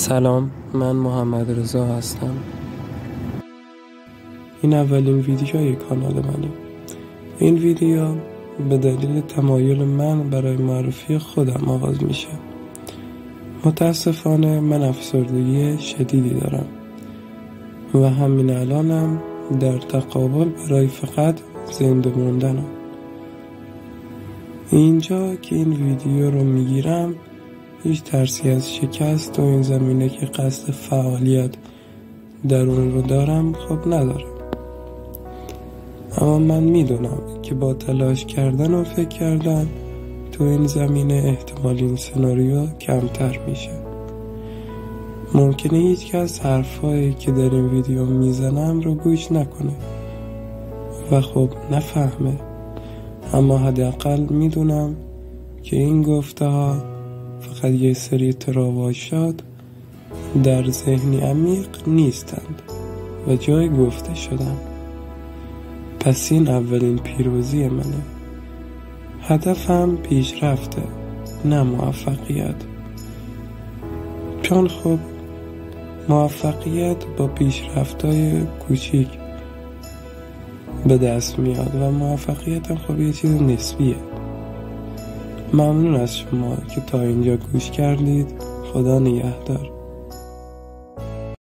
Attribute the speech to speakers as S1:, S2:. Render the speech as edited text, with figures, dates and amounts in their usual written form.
S1: سلام، من محمد رضا هستم. این اولین ویدیوی کانال منه. این ویدیو به دلیل تمایل من برای معرفی خودم آغاز میشه. متاسفانه من افسردگی شدیدی دارم و همین الانم در تقابل برای فقط زنده موندنم. اینجا که این ویدیو رو میگیرم هیچ ترسی از شکست و این زمینه که قصد فعالیت در اون رو دارم خب ندارم، اما من میدونم که با تلاش کردن و فکر کردن تو این زمینه احتمال این سناریو کمتر میشه. ممکنه هیچ کس حرفایی که در این ویدیو میزنم رو گوش نکنه و خب نفهمه، اما حداقل میدونم که این گفته ها فقط یه سری تراوشات در ذهنی عمیق نیستند و جای گفته شدن. پس این اولین پیروزی منه. هدفم پیشرفته، نه موفقیت، چون خب موفقیت با پیشرفت‌های کوچیک به دست میاد و موفقیت هم خب یه چیز نسبیه. ممنون از شما که تا اینجا گوش کردید. خدا نگهدار.